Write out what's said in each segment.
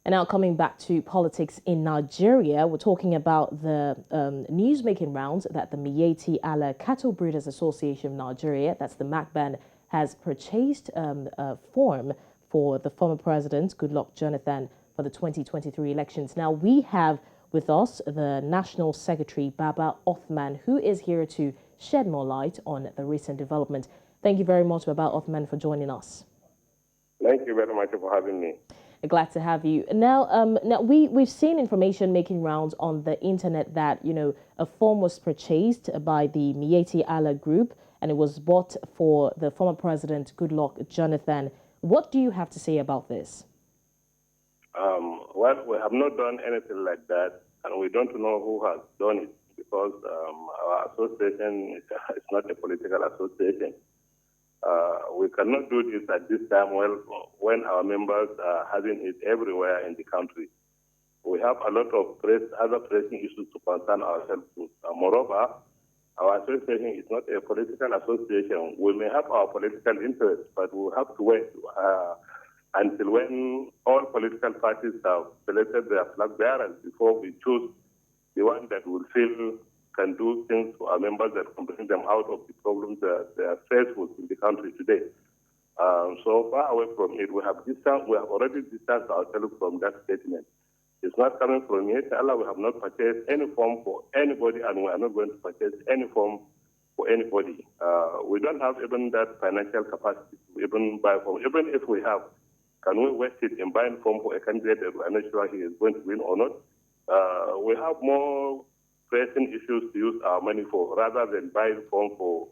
And now coming back to politics in Nigeria, we're talking about the news-making rounds that the Miyetti Allah Cattle Breeders Association of Nigeria, that's the MACBAN, has purchased a form for the former president, Goodluck Jonathan, for the 2023 elections. Now, we have with us the National Secretary, Baba Othman, who is here to shed more light on the recent development. Thank you very much, Baba Othman, for joining us. Thank you very much for having me. Glad to have you. Now, we've seen information making rounds on the internet that, a form was purchased by the Miyetti Allah group and it was bought for the former president, Goodluck Jonathan. What do you have to say about this? Well, we have not done anything like that, and we don't know who has done it because our association is not a political association. We cannot do this at this time when our members are having it everywhere in the country. We have a lot of other pressing issues to concern ourselves with. Moreover, our association is not a political association. We may have our political interests, but we will have to wait until when all political parties have selected their flag bearers before we choose the one that we feel can do things for our members that can bring them out of the problems that they are faced with in the country today. So far away from it, we have already distanced ourselves from that statement. It's not coming from Miyetti Allah. We have not purchased any form for anybody, and we are not going to purchase any form for anybody. We don't have even that financial capacity to even buy form. Even if we have, can we waste it in buying form for a candidate that we are not sure he is going to win or not? We have more pressing issues to use our money for rather than buying form for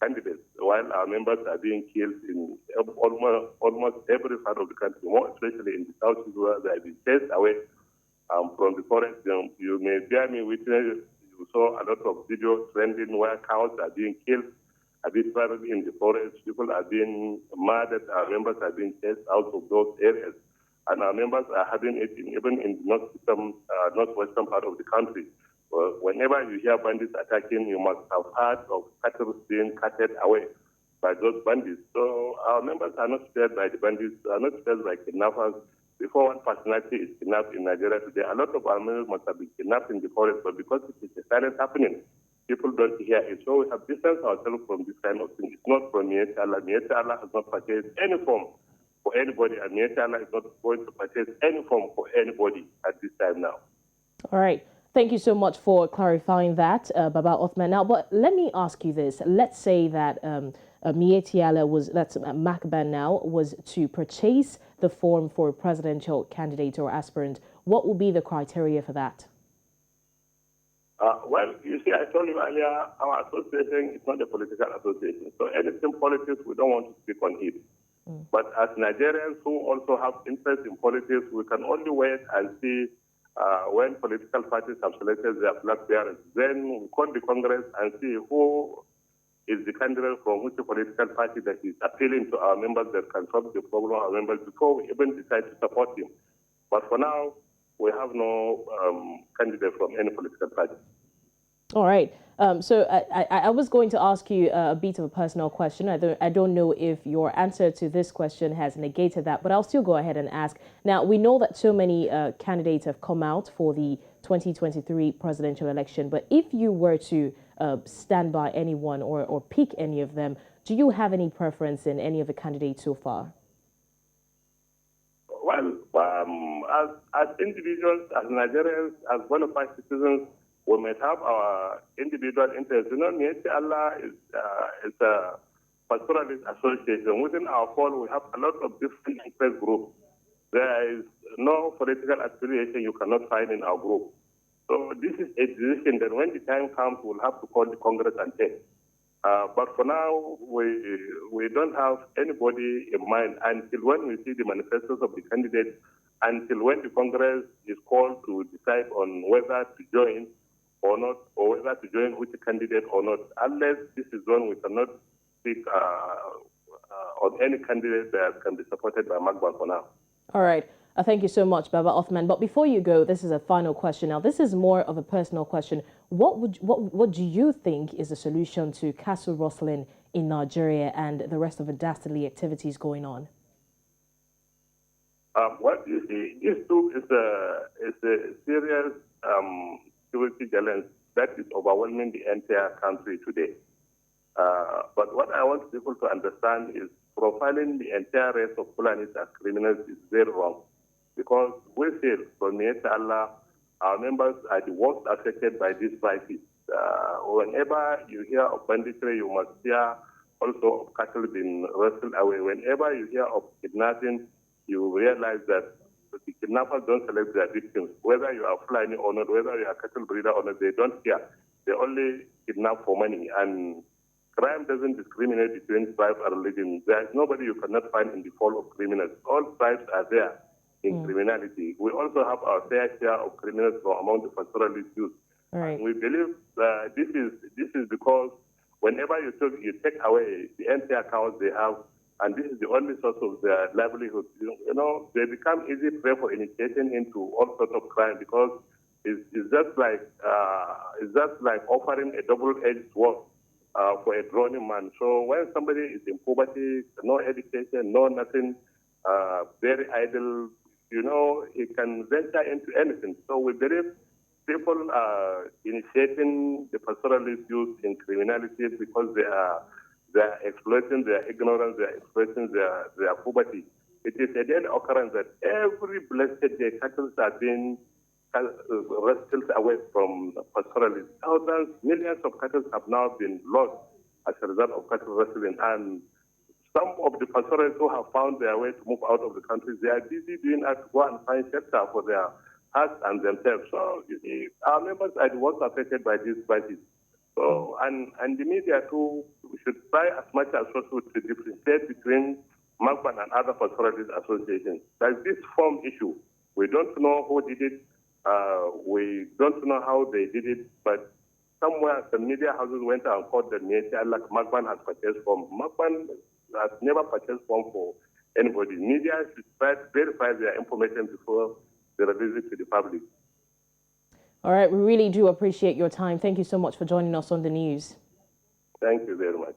candidates, while our members are being killed in almost every part of the country, more especially in the south where they have been chased away from the forest. You may bear me witness, you saw a lot of videos trending where cows are being killed, arbitrarily in the forest. People are being murdered, our members are being chased out of those areas. And our members are having it even in the northwestern part of the country. Whenever you hear bandits attacking, you must have heard of cattle being carted away by those bandits. So our members are not spared by the bandits, are not spared by kidnappers. Before one personality is kidnapped in Nigeria today, a lot of our members must have been kidnapped in the forest, but because it is a silent happening, people don't hear it. So we have distanced ourselves from this kind of thing. It's not from Miyetti Allah. Miyetti Allah has not purchased any form for anybody, and Miyetti Allah is not going to purchase any form for anybody at this time now. All right. Thank you so much for clarifying that, Baba Othman. Now, but let me ask you this. Let's say that Miyetti Allah that's MACBAN now, was to purchase the form for a presidential candidate or aspirant. What would be the criteria for that? Well, you see, I told you earlier, our association is not a political association. So anything politics, we don't want to speak on it. But as Nigerians who also have interest in politics, we can only wait and see when political parties have selected their flag bearers. Then we call the Congress and see who is the candidate from which political party that is appealing to our members that can solve the problem of our members before we even decide to support him. But for now, we have no candidate from any political party. All right. So I was going to ask you a bit of a personal question. I don't know if your answer to this question has negated that, but I'll still go ahead and ask. Now, we know that so many candidates have come out for the 2023 presidential election, but if you were to stand by anyone or pick any of them, do you have any preference in any of the candidates so far? Well, as individuals, as Nigerians, as bona fide citizens, we might have our individual interests. Miyetti Allah is a pastoralist association. Within our fold, we have a lot of different interest groups. There is no political affiliation you cannot find in our group. So this is a decision that when the time comes, we'll have to call the Congress and take. But for now, we don't have anybody in mind until when we see the manifestos of the candidates, until when the Congress is called to decide on whether to join or not, or whether to join which candidate or not. Unless this is when we cannot speak on any candidate that can be supported by MACBAN for now. All right. Thank you so much, Baba Othman. But before you go, this is a final question. Now, this is more of a personal question. What do you think is the solution to cattle rustling in Nigeria and the rest of the dastardly activities going on? What you see, this too is a serious security challenge that is overwhelming the entire country today. But what I want people to understand is profiling the entire race of Fulanis as criminals is very wrong. Because we feel from Miyetti Allah, our members are the worst affected by this crisis. Whenever you hear of banditry, you must hear also of cattle being wrestled away. Whenever you hear of kidnapping, you realize that the kidnappers don't select their victims. Whether you are Fulani or not, whether you are cattle breeder or not, they don't care. They only kidnap for money. And crime doesn't discriminate between tribe and religion. There is nobody you cannot find in the fall of criminals. All tribes are there in criminality. We also have our fair share of criminals from among the pastoralist youth. Right. We believe this is because whenever you take away the entire cows they have, and this is the only source of their livelihood, they become easy prey for initiation into all sorts of crime because it's just like offering a double-edged sword for a drowning man. So when somebody is in poverty, no education, no nothing, very idle, he can venture into anything. So we believe people are initiating the pastoralist youth in criminality because they are exploiting their ignorance, they are exploiting their poverty. It is a daily occurrence that every blessed day cattle are being wrestled away from pastoralists. Thousands, millions of cattle have now been lost as a result of cattle wrestling. And some of the pastoralists who have found their way to move out of the country, they are busy doing that to go and find shelter for their hearts and themselves. So you see, our members are the ones affected by this crisis. So, and the media too should try as much as possible to differentiate between MACBAN and other pastoralist associations. There's this form issue. We don't know who did it. We don't know how they did it, but somewhere the media houses went and called the Miyetti Allah MACBAN has purchased form. MACBAN has never purchased form for anybody. Media should try to verify their information before they release it to the public. All right, we really do appreciate your time. Thank you so much for joining us on the news. Thank you very much.